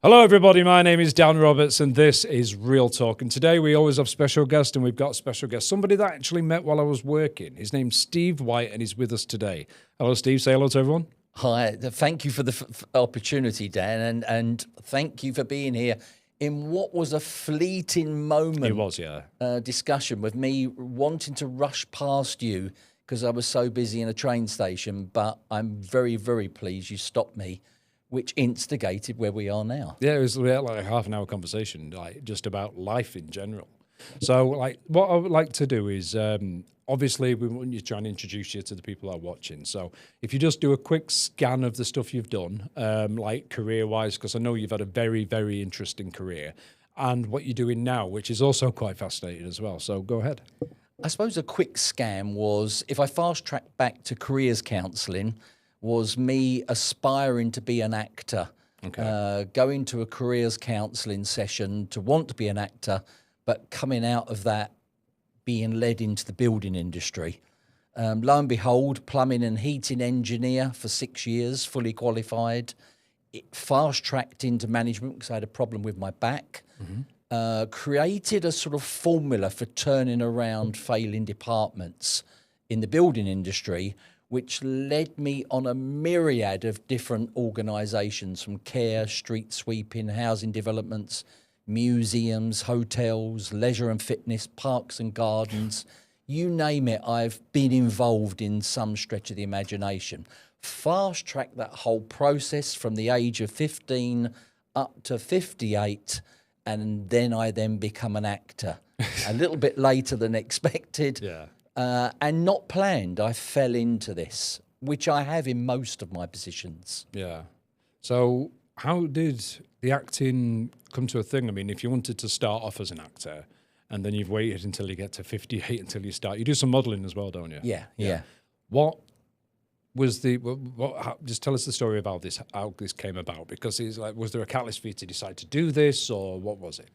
Hello, everybody. My name is Dan Roberts, and this is Real Talk. And today we always have special guests, and we've got a special guest, somebody that I actually met while I was working. His name's Steve White, and he's with us today. Hello, Steve. Say hello to everyone. Hi. Thank you for the opportunity, Dan, and thank you for being here in what was a fleeting moment. It was, yeah. Discussion with me wanting to rush past you because I was so busy in a train station, but I'm very, very pleased you stopped me, which instigated where we are now. Yeah, it was like a half an hour conversation, like just about life in general. So, like, what I would like to do is, obviously, we want you to try and introduce you to the people that are watching. So, if you just do a quick scan of the stuff you've done, like career-wise, because I know you've had a very, very interesting career, and what you're doing now, which is also quite fascinating as well. So, go ahead. I suppose a quick scan was, if I fast track back to careers counselling, was me aspiring to be an actor, going to a careers counselling session to want to be an actor, but coming out of that being led into the building industry. Lo and behold, plumbing and heating engineer for 6 years, fully qualified. It fast-tracked into management because I had a problem with my back. Created a sort of formula for turning around failing departments in the building industry, which led me on a myriad of different organisations, from care, street sweeping, housing developments, museums, hotels, leisure and fitness, parks and gardens. You name it, I've been involved in some stretch of the imagination. Fast-track that whole process from the age of 15 up to 58, and then I become an actor. A little bit later than expected. Yeah. And not planned, I fell into this, which I have in most of my positions. Yeah. So, how did the acting come to a thing? I mean, if you wanted to start off as an actor, and then you've waited until you get to 58 until you start, you do some modelling as well, don't you? Yeah. What was just tell us the story about this, how this came about, because it's like, was there a catalyst for you to decide to do this, or what was it?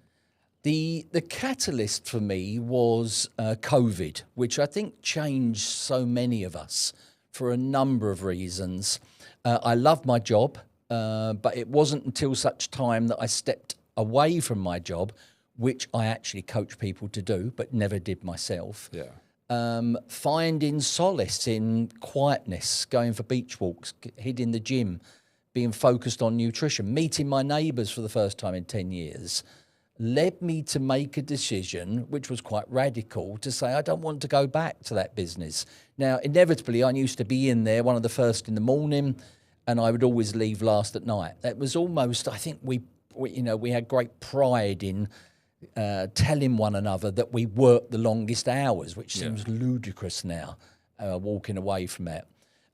The catalyst for me was COVID, which I think changed so many of us for a number of reasons. I loved my job, but it wasn't until such time that I stepped away from my job, which I actually coach people to do, but never did myself. Yeah. Finding solace in quietness, going for beach walks, hitting the gym, being focused on nutrition, meeting my neighbours for the first time in 10 years, led me to make a decision, which was quite radical, to say I don't want to go back to that business. Now, inevitably, I used to be in there one of the first in the morning, and I would always leave last at night. That was almost, I think we had great pride in telling one another that we worked the longest hours, which seems ludicrous now, walking away from it.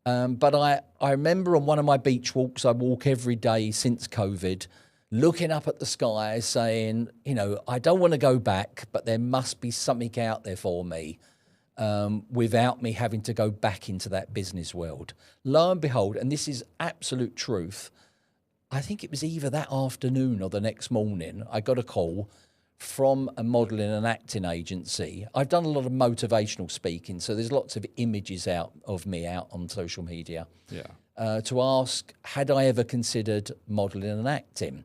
But I remember on one of my beach walks, I walk every day since COVID, looking up at the sky saying, I don't want to go back, but there must be something out there for me without me having to go back into that business world. Lo and behold, and this is absolute truth, I think it was either that afternoon or the next morning, I got a call from a modelling and acting agency. I've done a lot of motivational speaking, so there's lots of images out of me out on social media. Yeah. To ask, had I ever considered modelling and acting?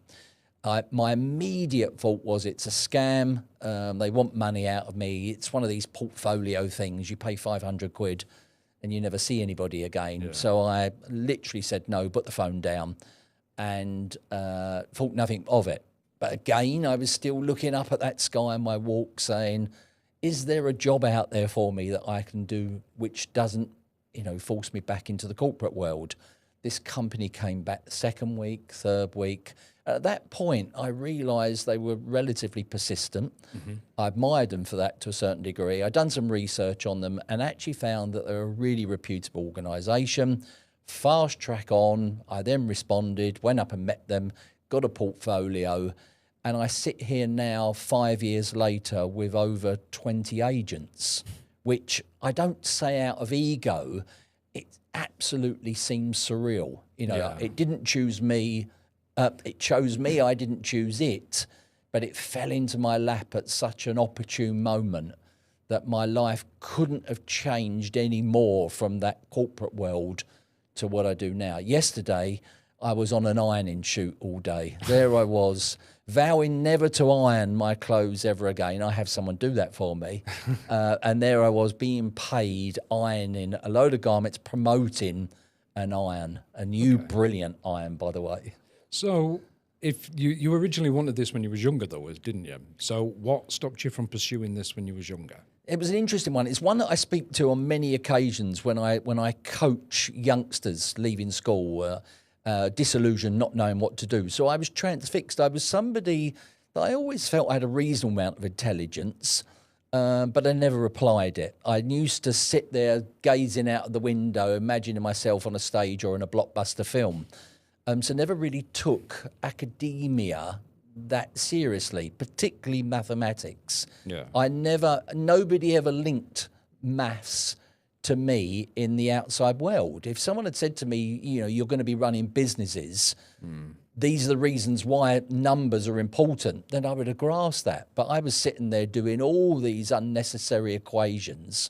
My immediate thought was it's a scam. They want money out of me. It's one of these portfolio things. You pay 500 quid and you never see anybody again. Yeah. So I literally said no, put the phone down, and thought nothing of it. But again, I was still looking up at that sky on my walk saying, is there a job out there for me that I can do which doesn't force me back into the corporate world? This company came back the second week, third week. At that point, I realised they were relatively persistent. I admired them for that to a certain degree. I'd done some research on them and actually found that they're a really reputable organisation. Fast track on. I then responded, went up and met them, got a portfolio, and I sit here now 5 years later with over 20 agents, which I don't say out of ego. It absolutely seems surreal. It didn't choose me. It chose me. I didn't choose it, but it fell into my lap at such an opportune moment that my life couldn't have changed any more from that corporate world to what I do now. Yesterday, I was on an ironing shoot all day. There I was, vowing never to iron my clothes ever again. I have someone do that for me. And there I was being paid, ironing a load of garments, promoting an iron, a new brilliant iron, by the way. So if you originally wanted this when you was younger, though, didn't you? So what stopped you from pursuing this when you was younger? It was an interesting one. It's one that I speak to on many occasions when I coach youngsters leaving school, disillusioned, not knowing what to do. So I was transfixed. I was somebody that I always felt had a reasonable amount of intelligence, but I never applied it. I used to sit there gazing out of the window, imagining myself on a stage or in a blockbuster film. So never really took academia that seriously, particularly mathematics. Yeah. Nobody ever linked maths to me in the outside world. If someone had said to me, you're going to be running businesses, these are the reasons why numbers are important, then I would have grasped that. But I was sitting there doing all these unnecessary equations,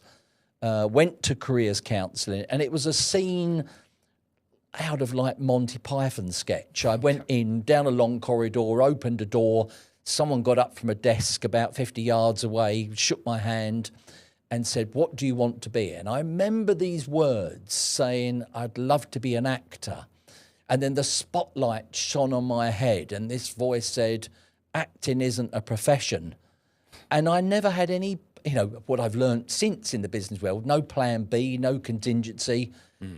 went to careers counselling, and it was a scene out of like Monty Python sketch. I went in, down a long corridor, opened a door, someone got up from a desk about 50 yards away, shook my hand and said, "What do you want to be?" And I remember these words saying, "I'd love to be an actor." And then the spotlight shone on my head and this voice said, "Acting isn't a profession." And I never had any, what I've learned since in the business world, no plan B, no contingency.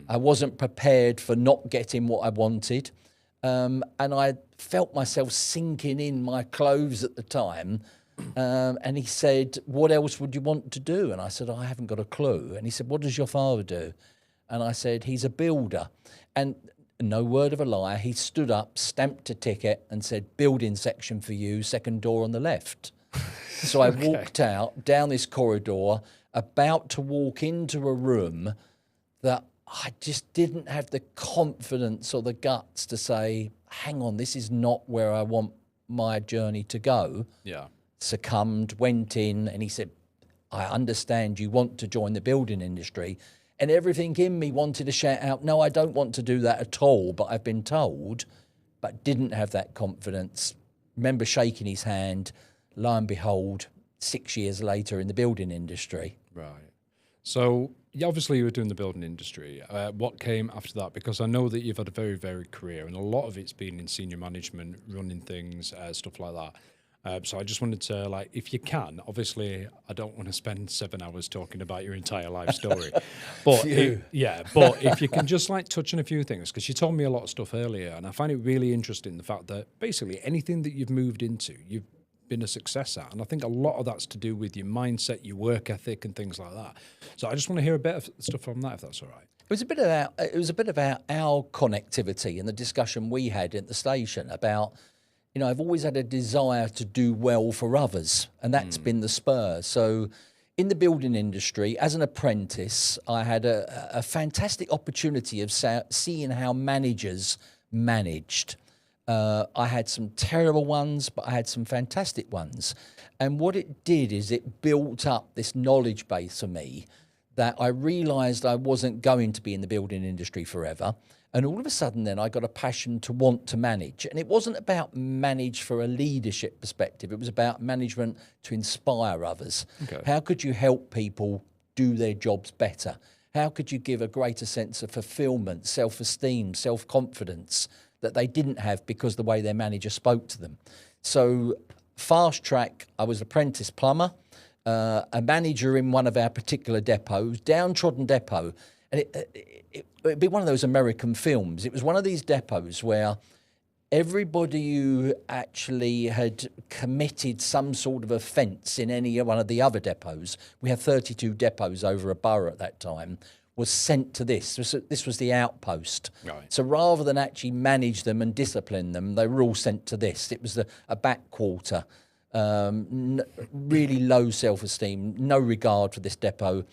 I wasn't prepared for not getting what I wanted. And I felt myself sinking in my clothes at the time. And he said, "What else would you want to do?" And I said, "I haven't got a clue." And he said, "What does your father do?" And I said, "He's a builder." And no word of a lie, he stood up, stamped a ticket and said, "Building section for you, second door on the left." So I walked out down this corridor, about to walk into a room that I just didn't have the confidence or the guts to say, "Hang on, this is not where I want my journey to go." Yeah. Succumbed, went in, and he said, "I understand you want to join the building industry." And everything in me wanted to shout out, "No, I don't want to do that at all," but I've been told, but didn't have that confidence. Remember shaking his hand, lo and behold, 6 years later in the building industry. Right. So obviously you were doing the building industry. What came after that? Because I know that you've had a very varied career and a lot of it's been in senior management, running things, stuff like that. So I just wanted to, if you can, obviously I don't want to spend 7 hours talking about your entire life story, but but if you can just touch on a few things, because you told me a lot of stuff earlier, and I find it really interesting, the fact that basically anything that you've moved into, you've been a success at. And I think a lot of that's to do with your mindset, your work ethic and things like that. So I just want to hear a bit of stuff from that, if that's all right. It was a bit about our connectivity and the discussion we had at the station about, I've always had a desire to do well for others, and that's been the spur. So in the building industry, as an apprentice, I had a fantastic opportunity of seeing how managers managed. I had some terrible ones, but I had some fantastic ones. And what it did is it built up this knowledge base for me that I realised I wasn't going to be in the building industry forever. And all of a sudden then I got a passion to want to manage. And it wasn't about manage for a leadership perspective. It was about management to inspire others. Okay. How could you help people do their jobs better? How could you give a greater sense of fulfillment, self-esteem, self-confidence that they didn't have because the way their manager spoke to them? So fast track, I was an apprentice plumber, a manager in one of our particular depots, downtrodden depot. And it'd be one of those American films. It was one of these depots where everybody who actually had committed some sort of offence in any one of the other depots, we had 32 depots over a borough at that time, was sent to this. This was the outpost. Right. So rather than actually manage them and discipline them, they were all sent to this. It was a backwater. Really low self-esteem, no regard for this depot.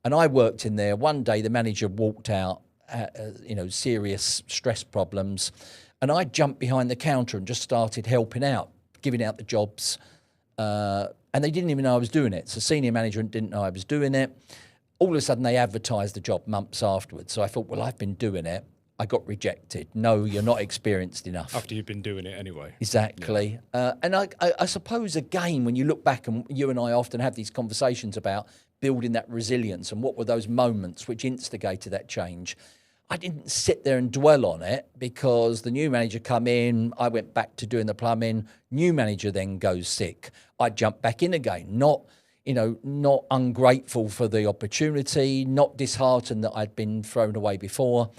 And I worked in there. One day the manager walked out, serious stress problems. And I jumped behind the counter and just started helping out, giving out the jobs. And they didn't even know I was doing it. So senior management didn't know I was doing it. All of a sudden they advertised the job months afterwards. So I thought, well, I've been doing it. I got rejected. No, you're not experienced enough. After you've been doing it anyway. Exactly. And I suppose, again, when you look back, and you and I often have these conversations about building that resilience and what were those moments which instigated that change, I didn't sit there and dwell on it, because the new manager come in, I went back to doing the plumbing, new manager then goes sick. I jumped back in again, not ungrateful for the opportunity, not disheartened that I'd been thrown away before.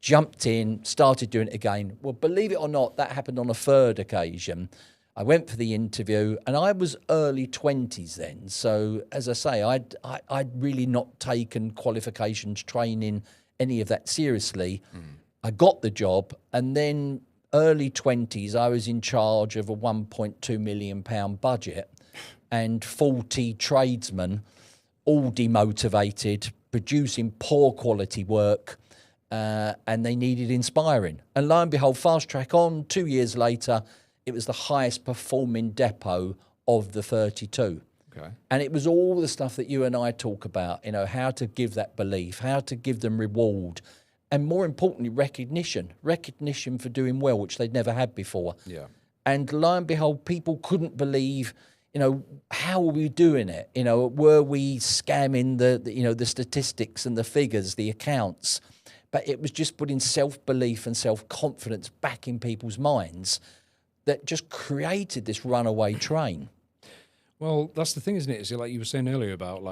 Jumped in, started doing it again. Well, believe it or not, that happened on a third occasion. I went for the interview, and I was early 20s then. So, as I say, I'd really not taken qualifications, training, any of that seriously. I got the job, and then early 20s, I was in charge of a £1.2 million budget and 40 tradesmen, all demotivated, producing poor quality work. And they needed inspiring. And lo and behold, fast track on, 2 years later, it was the highest performing depot of the 32. Okay. And it was all the stuff that you and I talk about, how to give that belief, how to give them reward, and more importantly, recognition for doing well, which they'd never had before. Yeah. And lo and behold, people couldn't believe, how were we doing it? Were we scamming the statistics and the figures, the accounts? But it was just putting self-belief and self-confidence back in people's minds that just created this runaway train. Well, that's the thing, isn't it? It's like you were saying earlier about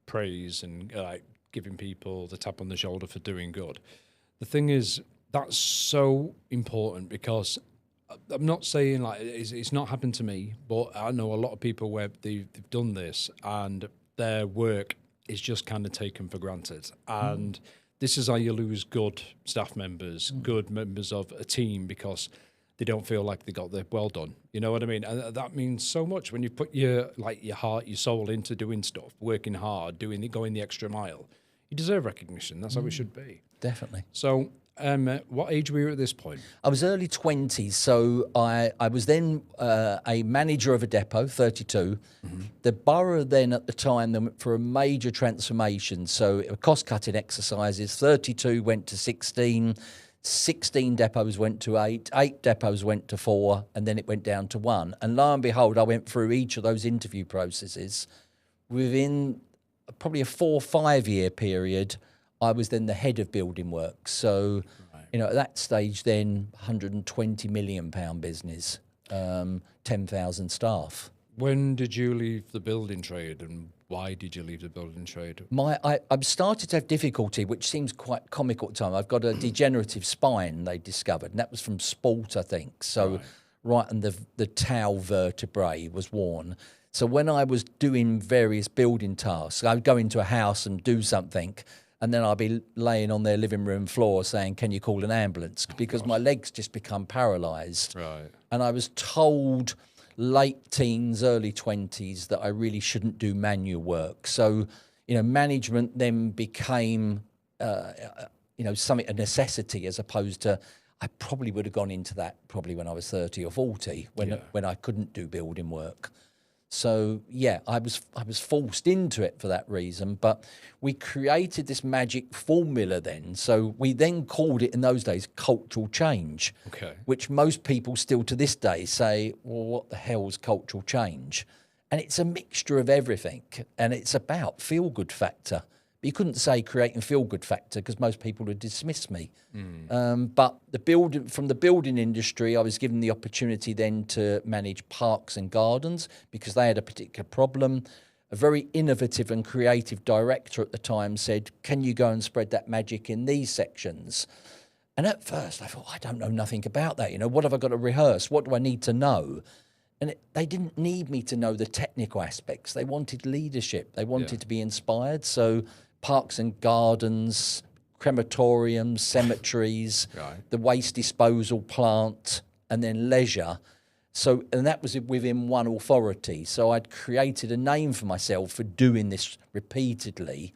praise and giving people the tap on the shoulder for doing good. The thing is, that's so important, because I'm not saying it's not happened to me, but I know a lot of people where they've done this and their work is just kind of taken for granted. And this is how you lose good staff members, good members of a team, because they don't feel like they got their well done. You know what I mean? And that means so much when you put your heart, your soul into doing stuff, working hard, going the extra mile. You deserve recognition. That's how it should be. Definitely. So, what age were you at this point? I was early 20s, so I was then a manager of a depot, 32. The borough then at the time they went for a major transformation, so it were cost-cutting exercises. 32 went to 16, 16 depots went to 8, 8 depots went to 4, and then it went down to 1. And lo and behold, I went through each of those interview processes. Within probably a 4 or 5 year period, I was then the head of building works. So, at that stage then, £120 million business, 10,000 staff. When did you leave the building trade, and why did you leave the building trade? I've started to have difficulty, which seems quite comical at the time. I've got a degenerative spine, they discovered, and that was from sport, I think. So right and the tau vertebrae was worn. So when I was doing various building tasks, I would go into a house and do something, and then I'd be laying on their living room floor saying, "Can you call an ambulance?" Because my legs just become paralysed. Right. And I was told late teens, early 20s that I really shouldn't do manual work. So, management then became, something, a necessity, as opposed to, I probably would have gone into that probably when I was 30 or 40, when I couldn't do building work. So, I was forced into it for that reason. But we created this magic formula then. So we then called it in those days cultural change, which most people still to this day say, well, what the hell is cultural change? And it's a mixture of everything. And it's about feel-good factor. But you couldn't say creating feel-good factor because most people would dismiss me. But from the building industry, I was given the opportunity then to manage parks and gardens because they had a particular problem. A very innovative and creative director at the time said, "Can you go and spread that magic in these sections?" And at first I thought, I don't know nothing about that. What have I got to rehearse? What do I need to know? And they didn't need me to know the technical aspects. They wanted leadership. They wanted to be inspired. So parks and gardens, crematoriums, cemeteries, the waste disposal plant, and then leisure. So, and that was within one authority. So I'd created a name for myself for doing this repeatedly,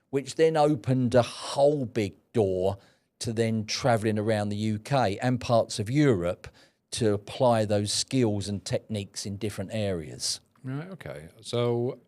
which then opened a whole big door to then travelling around the UK and parts of Europe to apply those skills and techniques in different areas. Right, okay. So,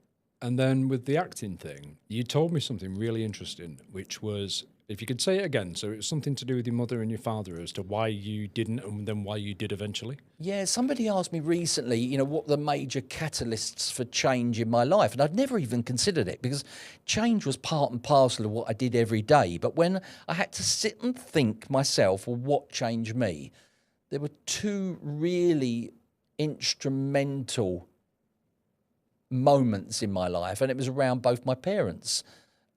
and then with the acting thing, you told me something really interesting, which was If you could say it again. So it was something to do with your mother and your father as to why you didn't and then why you did eventually? Yeah, somebody asked me recently, what the major catalysts for change in my life. And I'd never even considered it because change was part and parcel of what I did every day. But when I had to sit and think myself, well, what changed me? There were two really instrumental moments in my life, and it was around both my parents.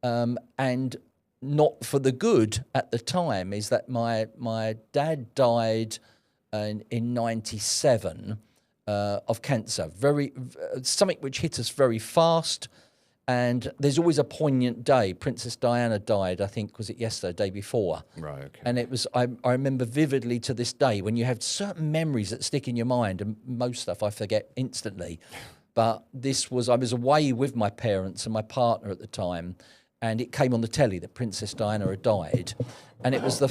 And not for the good at the time, is that my dad died in 97 of cancer. Something which hit us very fast. And there's always a poignant day. Princess Diana died, I think, was it yesterday, the day before? Right, okay. And it was, I remember vividly to this day, when you have certain memories that stick in your mind, and most stuff I forget instantly. But I was away with my parents and my partner at the time, and it came on the telly that Princess Diana had died. And that was the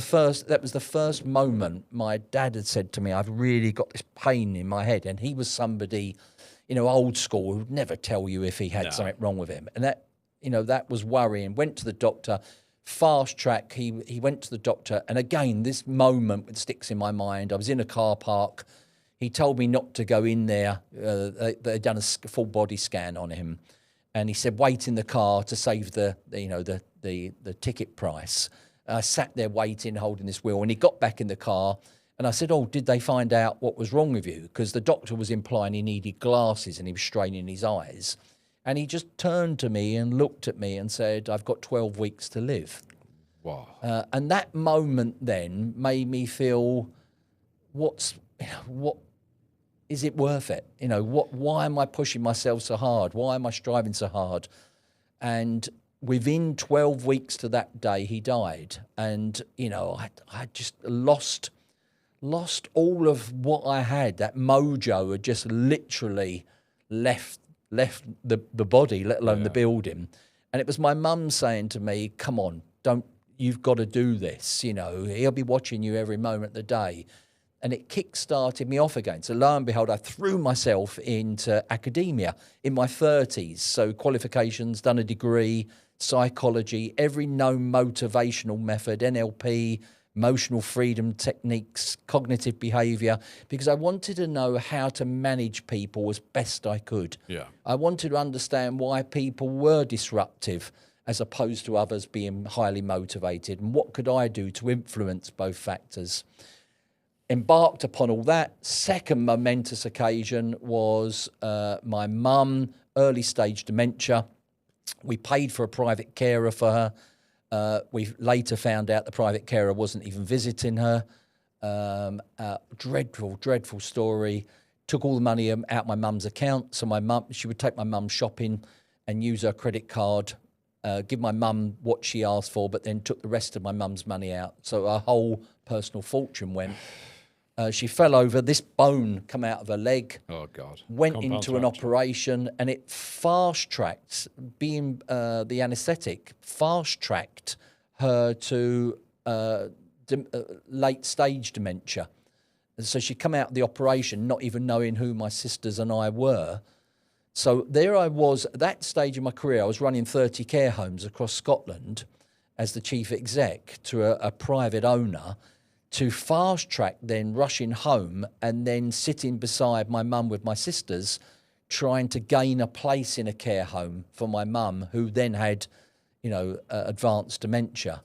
first moment my dad had said to me, I've really got this pain in my head. And he was somebody, old school, who'd never tell you if he had something wrong with him. And that was worrying. Went to the doctor, fast track. He went to the doctor. And again, this moment that sticks in my mind. I was in a car park. He told me not to go in there. They'd done a full body scan on him. And he said, wait in the car to save the ticket price. I sat there waiting, holding this wheel, and he got back in the car. And I said, did they find out what was wrong with you? Because the doctor was implying he needed glasses and he was straining his eyes. And he just turned to me and looked at me and said, I've got 12 weeks to live. Wow. And that moment then made me feel, what is it worth it? Why am I pushing myself so hard? Why am I striving so hard? And within 12 weeks to that day, he died. And, I just lost all of what I had. That mojo had just literally left the body, let alone the building. And it was my mum saying to me, come on, you've got to do this. He'll be watching you every moment of the day. And it kick-started me off again. So lo and behold, I threw myself into academia in my 30s. So qualifications, done a degree, psychology, every known motivational method, NLP, emotional freedom techniques, cognitive behavior, because I wanted to know how to manage people as best I could. Yeah. I wanted to understand why people were disruptive as opposed to others being highly motivated, and what could I do to influence both factors. Embarked upon all that. Second momentous occasion was my mum, early stage dementia. We paid for a private carer for her. We later found out the private carer wasn't even visiting her. Dreadful story. Took all the money out my mum's account. So she would take my mum shopping and use her credit card, give my mum what she asked for, but then took the rest of my mum's money out. So her whole personal fortune went. She fell over, this bone come out of her leg. Oh, God. Went into an operation, and it fast-tracked, being the anaesthetic, fast-tracked her to late-stage dementia. And so she come out of the operation not even knowing who my sisters and I were. So there I was, at that stage in my career, I was running 30 care homes across Scotland as the chief exec to a private owner, to fast track then rushing home and then sitting beside my mum with my sisters, trying to gain a place in a care home for my mum, who then had, advanced dementia.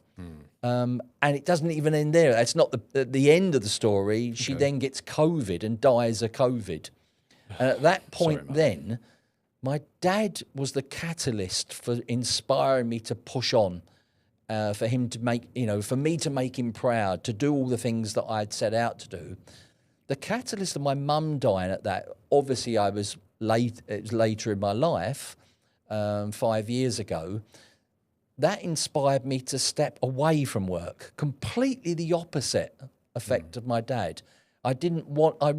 And it doesn't even end there. That's not the end of the story. She then gets COVID and dies of COVID. And at that point my dad was the catalyst for inspiring me to push on. For him to make, for me to make him proud, to do all the things that I'd set out to do. The catalyst of my mum dying at that, obviously it was later in my life, 5 years ago, that inspired me to step away from work. Completely the opposite effect of my dad. I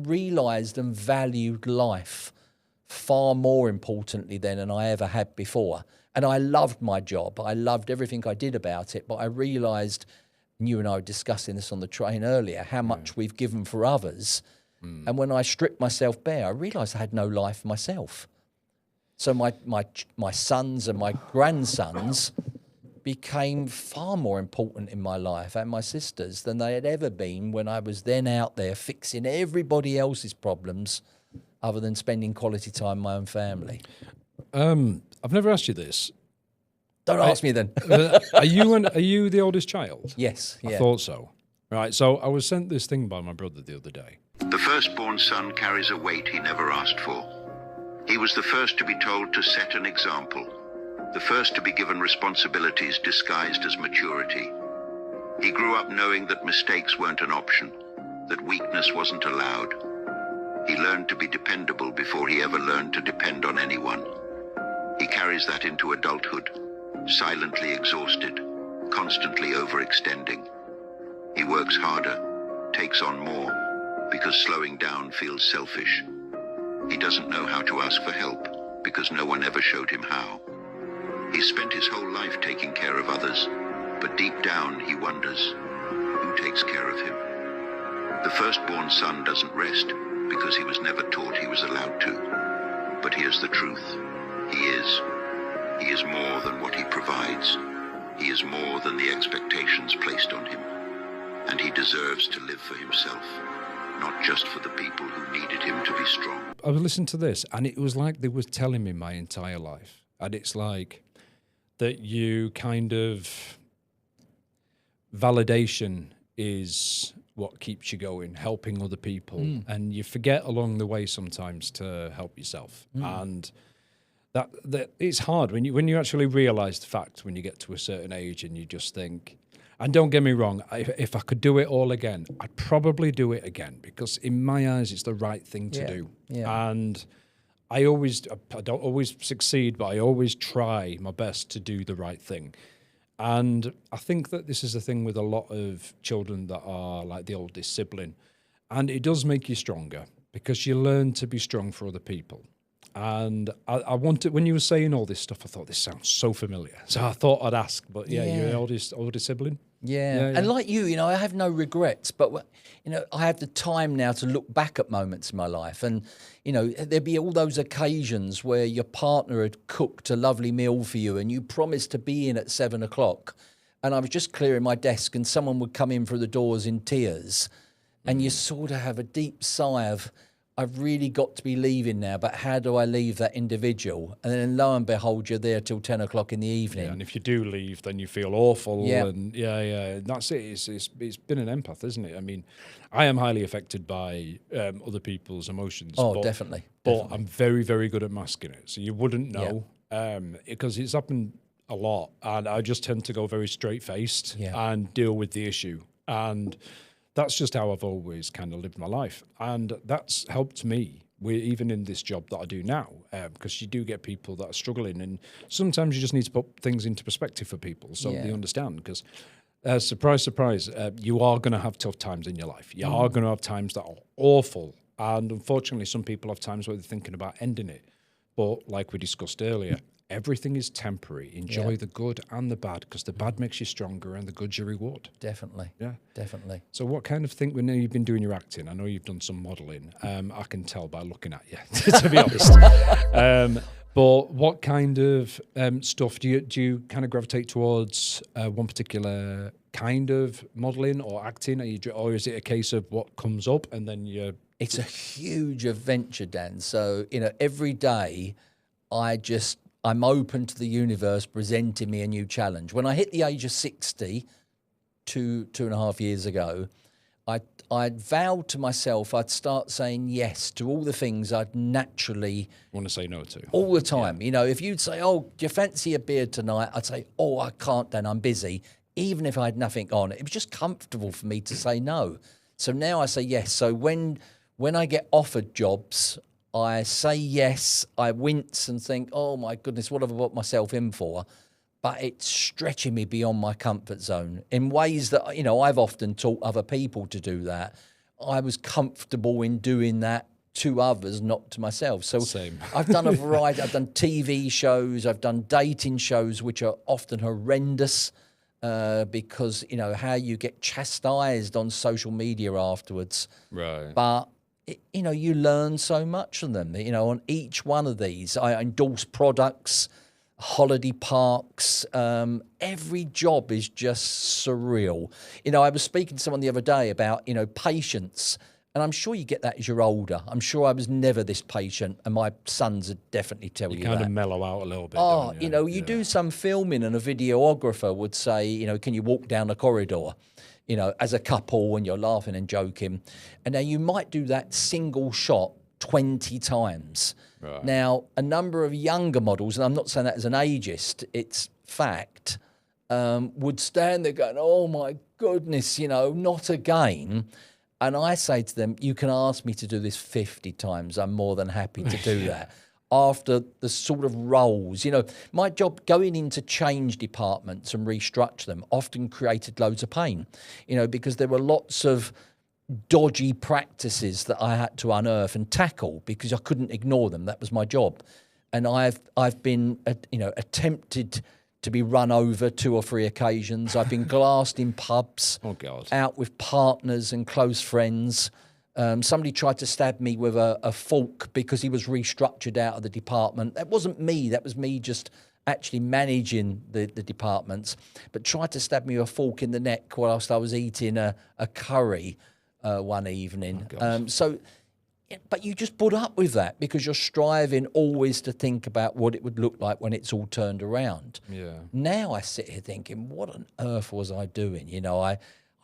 realised and valued life far more importantly than I ever had before. And I loved my job. I loved everything I did about it. But I realised, and you and I were discussing this on the train earlier, how much we've given for others. And when I stripped myself bare, I realised I had no life for myself. So my sons and my grandsons became far more important in my life and my sister's than they had ever been when I was then out there fixing everybody else's problems other than spending quality time with my own family. I've never asked you this. Don't ask me then. Are you the oldest child? Yes. I Yeah. thought so. Right. So I was sent this thing by my brother the other day. The firstborn son carries a weight he never asked for. He was the first to be told to set an example, the first to be given responsibilities disguised as maturity. He grew up knowing that mistakes weren't an option, that weakness wasn't allowed. He learned to be dependable before he ever learned to depend on anyone. He carries that into adulthood, silently exhausted, constantly overextending. He works harder, takes on more, because slowing down feels selfish. He doesn't know how to ask for help, because no one ever showed him how. He's spent his whole life taking care of others, but deep down he wonders, who takes care of him? The firstborn son doesn't rest, because he was never taught he was allowed to. But here's the truth. He is. He is more than what he provides. He is more than the expectations placed on him. And he deserves to live for himself, not just for the people who needed him to be strong. I was listening to this, and it was like they were telling me my entire life. And it's like that you kind of... validation is what keeps you going, helping other people. And you forget along the way sometimes to help yourself. And that it's hard when you actually realise the fact when you get to a certain age and you just think... And don't get me wrong, if I could do it all again, I'd probably do it again, because in my eyes, it's the right thing to do. Yeah. And I don't always succeed, but I always try my best to do the right thing. And I think that this is the thing with a lot of children that are like the oldest sibling. And it does make you stronger, because you learn to be strong for other people. And I wanted, when you were saying all this stuff, I thought this sounds so familiar. So I thought I'd ask, but you're the oldest sibling? Yeah. And like you, I have no regrets, but, I have the time now to look back at moments in my life. And, there'd be all those occasions where your partner had cooked a lovely meal for you and you promised to be in at 7 o'clock. And I was just clearing my desk and someone would come in through the doors in tears. And you sort of have a deep sigh of, I've really got to be leaving now, but how do I leave that individual? And then lo and behold, you're there till 10 o'clock in the evening. Yeah, and if you do leave, then you feel awful. Yeah. And that's it. It's been an empath, isn't it? I mean, I am highly affected by other people's emotions. Oh, definitely. But I'm very, very good at masking it. So you wouldn't know, because it's happened a lot. And I just tend to go very straight-faced and deal with the issue. And that's just how I've always kind of lived my life. And that's helped me, even in this job that I do now, because you do get people that are struggling. And sometimes you just need to put things into perspective for people so they understand. Because, surprise, surprise, you are going to have tough times in your life. You are going to have times that are awful. And unfortunately, some people have times where they're thinking about ending it. But like we discussed earlier, everything is temporary. Enjoy the good and the bad, because the bad makes you stronger and the good's your reward. Definitely. Yeah. Definitely. So what kind of thing, when you've been doing your acting, I know you've done some modelling, I can tell by looking at you, to be honest. But what kind of stuff do you kind of gravitate towards one particular kind of modelling or acting? Or is it a case of what comes up and then you... It's a huge adventure, Dan. So, every day I'm open to the universe presenting me a new challenge. When I hit the age of 60, two and a half years ago, I'd vowed to myself I'd start saying yes to all the things I'd naturally want to say no to. All the time. If you'd say, oh, do you fancy a beer tonight? I'd say, oh, I can't, Dan, I'm busy. Even if I had nothing on, it was just comfortable for me to say no. So now I say yes. So when I get offered jobs, I say yes, I wince and think, oh my goodness, what have I put myself in for? But it's stretching me beyond my comfort zone in ways that, I've often taught other people to do that. I was comfortable in doing that to others, not to myself. So Same. I've done a variety, I've done TV shows, I've done dating shows, which are often horrendous because, how you get chastised on social media afterwards. Right. But you learn so much from them. On each one of these, I endorse products, holiday parks. Every job is just surreal. You know, I was speaking to someone the other day about, you know, patience. And I'm sure you get that as you're older. I'm sure I was never this patient, and my sons would definitely tell you kind that. of mellow out a little bit. Oh, don't you know, you do some filming and a videographer would say, you know, can you walk down the corridor, you know, as a couple and you're laughing and joking. And now you might do that single shot 20 times. Right. Now, a number of younger models, and I'm not saying that as an ageist, it's fact, would stand there going, oh my goodness, you know, not again. And I say to them, you can ask me to do this 50 times. I'm more than happy to do that. After the sort of roles, you know, my job going into change departments and restructure them often created loads of pain, you know, because there were lots of dodgy practices that I had to unearth and tackle because I couldn't ignore them. That was my job. And I've been, you know, attempted to be run over 2 or 3 occasions. I've been glassed in pubs, Oh, God. out with partners and close friends. Somebody tried to stab me with a fork because he was restructured out of the department. That wasn't me. That was me just actually managing the departments, but tried to stab me with a fork in the neck whilst I was eating a curry one evening. But you just put up with that because you're striving always to think about what it would look like when it's all turned around. Yeah. Now I sit here thinking, what on earth was I doing? You know, I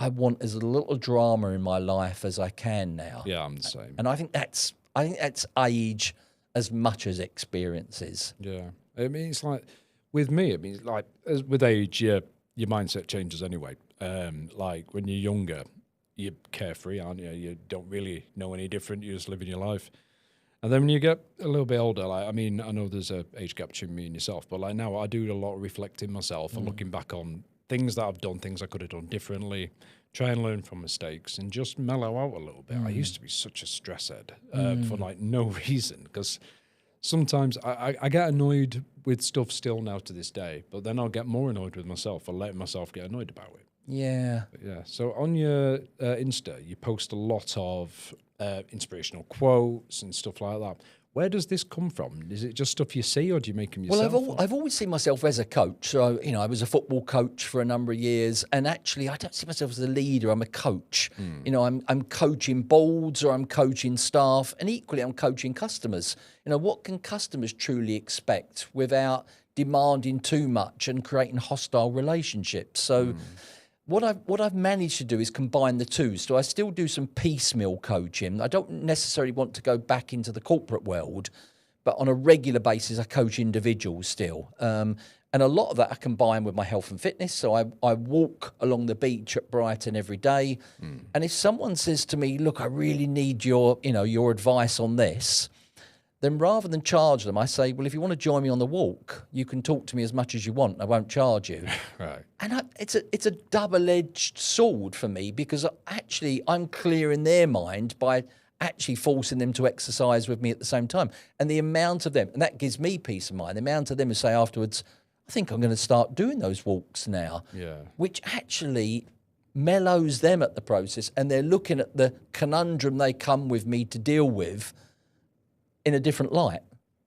want as little drama in my life as I can now. Yeah, I'm the same. And I think that's age as much as experiences. Yeah. I mean, it's like, with me, I mean, like, as with age, your mindset changes anyway. Like, when you're younger, you're carefree, aren't you? You don't really know any different. You're just living your life. And then when you get a little bit older, like, I mean, I know there's a age gap between me and yourself, but like now I do a lot of reflecting myself and looking back on things that I've done, things I could have done differently, try and learn from mistakes and just mellow out a little bit. I used to be such a stress head for like no reason, because sometimes I get annoyed with stuff still now to this day, but then I'll get more annoyed with myself for letting myself get annoyed about it. Yeah. But yeah. So on your Insta, you post a lot of inspirational quotes and stuff like that. Where does this come from? Is it just stuff you see, or do you make them yourself? Well, I've always seen myself as a coach. So, you know, I was a football coach for a number of years, and actually, I don't see myself as a leader. I'm a coach. You know, I'm coaching boards, or I'm coaching staff, and equally, I'm coaching customers. You know, what can customers truly expect without demanding too much and creating hostile relationships? So. What I've managed to do is combine the two. So I still do some piecemeal coaching. I don't necessarily want to go back into the corporate world, but on a regular basis, I coach individuals still. And a lot of that I combine with my health and fitness. So I walk along the beach at Brighton every day. And if someone says to me, look, I really need your advice on this, then rather than charge them, I say, well, if you want to join me on the walk, you can talk to me as much as you want. I won't charge you. Right. And it's a double-edged sword for me, because actually I'm clearing their mind by actually forcing them to exercise with me at the same time. And the amount of them, and that gives me peace of mind, the amount of them who say afterwards, I think I'm going to start doing those walks now, which actually mellows them at the process, and they're looking at the conundrum they come with me to deal with in a different light,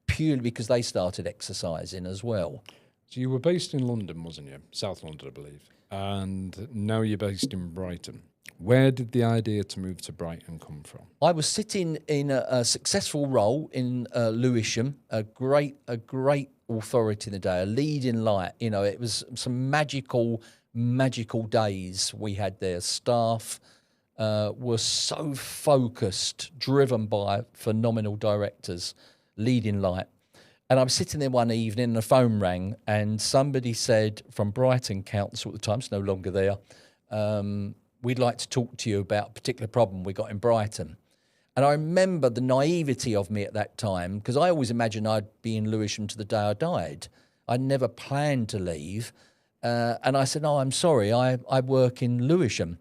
purely because they started exercising as well. So you were based in London, wasn't you? South London, I believe. And now you're based in Brighton. Where did the idea to move to Brighton come from? I was sitting in a successful role in Lewisham, a great authority in the day, a leading light. You know, it was some magical days we had there. Staff were so focused, driven by phenomenal directors, leading light. And I was sitting there one evening and the phone rang, and somebody said from Brighton Council at the time, it's no longer there, we'd like to talk to you about a particular problem we got in Brighton. And I remember the naivety of me at that time, because I always imagined I'd be in Lewisham to the day I died. I never planned to leave. And I said, no, I'm sorry, I work in Lewisham.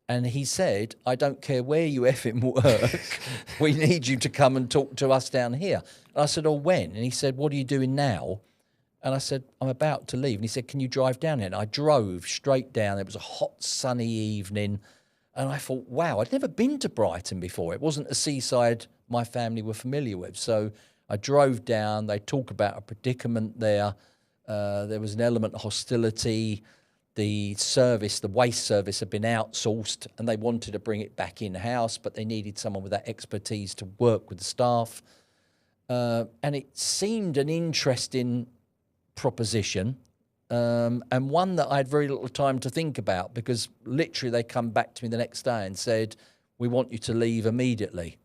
And he said, I don't care where you effing work, we need you to come and talk to us down here. And I said, oh, when? And he said, what are you doing now? And I said, I'm about to leave. And he said, can you drive down here? And I drove straight down. It was a hot, sunny evening. And I thought, wow, I'd never been to Brighton before. It wasn't a seaside my family were familiar with. So I drove down. They talk about a predicament there. There was an element of hostility. The waste service had been outsourced, and they wanted to bring it back in-house, but they needed someone with that expertise to work with the staff. And it seemed an interesting proposition, and one that I had very little time to think about, because literally they come back to me the next day and said, we want you to leave immediately.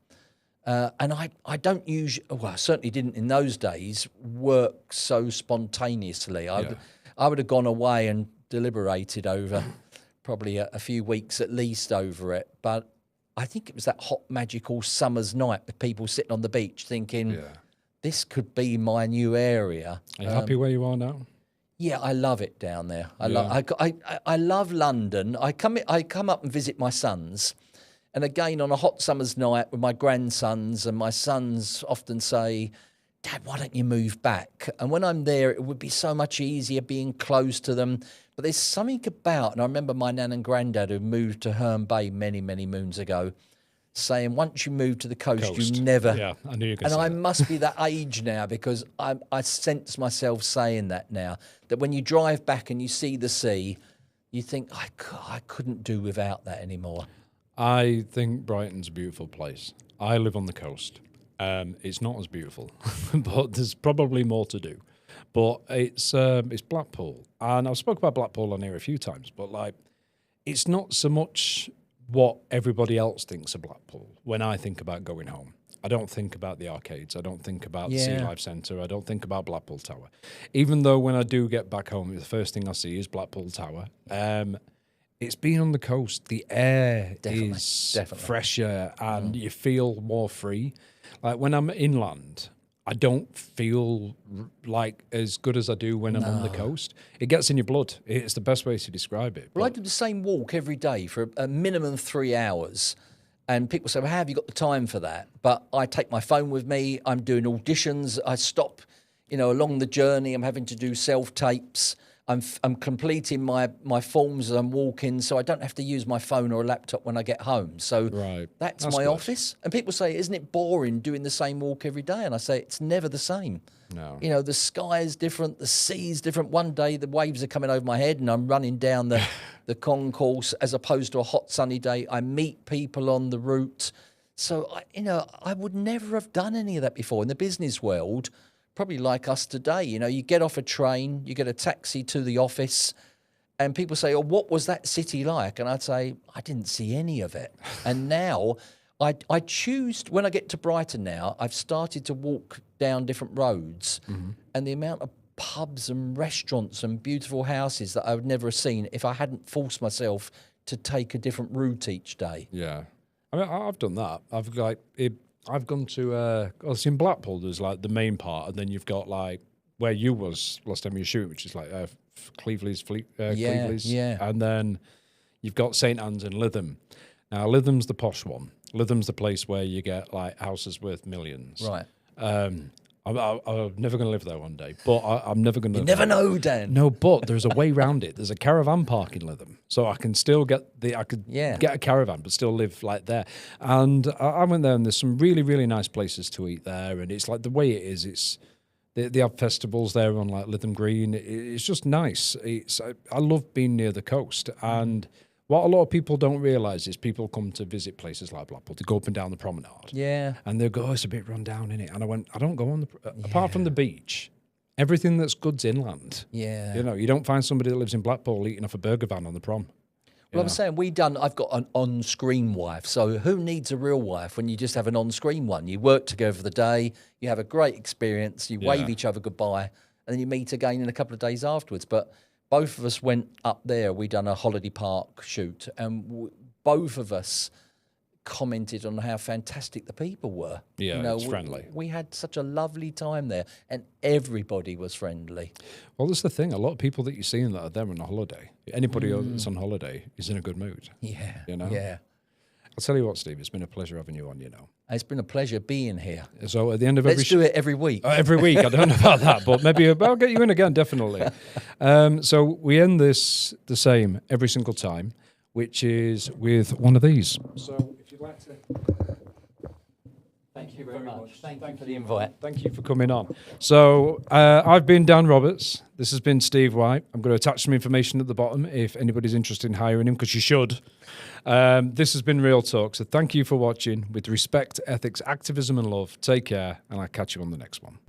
And I don't usually, well, I certainly didn't in those days, work so spontaneously. I would have gone away and deliberated over probably a few weeks at least over it. But I think it was that hot, magical summer's night with people sitting on the beach thinking, this could be my new area. Are you happy where you are now? Yeah, I love it down there. I love London. I come up and visit my sons. And again, on a hot summer's night with my grandsons, and my sons often say, Dad, why don't you move back? And when I'm there, it would be so much easier being close to them. But there's something about, and I remember my nan and granddad who moved to Herne Bay many, many moons ago, saying, once you move to the coast. You never... Yeah, I knew you could And say I that. must be that age now, because I sense myself saying that now, that when you drive back and you see the sea, you think, I couldn't do without that anymore. I think Brighton's a beautiful place. I live on the coast. It's not as beautiful, but there's probably more to do. But it's Blackpool, and I've spoken about Blackpool on here a few times. But like, it's not so much what everybody else thinks of Blackpool. When I think about going home, I don't think about the arcades. I don't think about the Sea Life Centre. I don't think about Blackpool Tower. Even though when I do get back home, the first thing I see is Blackpool Tower. It's being on the coast. The air is fresher, and you feel more free. Like when I'm inland, I don't feel like as good as I do when I'm on the coast. It gets in your blood. It's the best way to describe it. Well, I do the same walk every day for a minimum 3 hours. And people say, well, how have you got the time for that? But I take my phone with me. I'm doing auditions. I stop, along the journey. I'm having to do self-tapes. I'm completing my forms as I'm walking, so I don't have to use my phone or a laptop when I get home. So that's my good office. And people say, isn't it boring doing the same walk every day? And I say, it's never the same. No. The sky is different, the sea's different. One day the waves are coming over my head and I'm running down the concourse, as opposed to a hot sunny day. I meet people on the route. So, I would never have done any of that before. In the business world, probably like us today, you get off a train, you get a taxi to the office, and people say, oh, what was that city like? And I'd say, I didn't see any of it. And now I choose, when I get to Brighton now, I've started to walk down different roads, and the amount of pubs and restaurants and beautiful houses that I would never have seen if I hadn't forced myself to take a different route each day. Yeah. I mean, I've done that. I've gone to, it's in Blackpool, there's like the main part, and then you've got like where you was last time you were shooting, which is like Cleveley's, Cleveley's. Yeah. And then you've got St Anne's and Lytham. Now, Lytham's the posh one. Lytham's the place where you get like houses worth millions. Right. I'm never going to live there one day, but I'm never going to. You never know, Dan. No, but there's a way around it. There's a caravan park in Lytham, so I can still get get a caravan, but still live like there. And I went there, and there's some really, really nice places to eat there. And it's like the way it is. It's they have festivals there on like Lytham Green. It's just nice. I love being near the coast. And what a lot of people don't realise is people come to visit places like Blackpool to go up and down the promenade. Yeah. And they'll go, oh, it's a bit run down, innit? And I went, I don't go on apart from the beach, everything that's good's inland. Yeah. You don't find somebody that lives in Blackpool eating off a burger van on the prom. Well, I'm saying I've got an on-screen wife. So who needs a real wife when you just have an on-screen one? You work together for the day, you have a great experience, you wave each other goodbye, and then you meet again in a couple of days afterwards. But both of us went up there. We done a holiday park shoot, and both of us commented on how fantastic the people were. Yeah, it's friendly. We had such a lovely time there, and everybody was friendly. Well, that's the thing. A lot of people that you see that are there on a holiday, anybody that's on holiday is in a good mood. Yeah. Yeah. I'll tell you what, Steve, it's been a pleasure having you on, It's been a pleasure being here. So at the end of Let's do it every week. Every week, I don't know about that, but maybe I'll get you in again, definitely. So we end this the same every single time, which is with one of these. So if you'd like to... Thank you. Thank you very much. Thank you for the invite. Thank you for coming on. So I've been Dan Roberts. This has been Steve White. I'm going to attach some information at the bottom if anybody's interested in hiring him, because you should. This has been Real Talk. So thank you for watching. With respect, ethics, activism, and love, take care, and I'll catch you on the next one.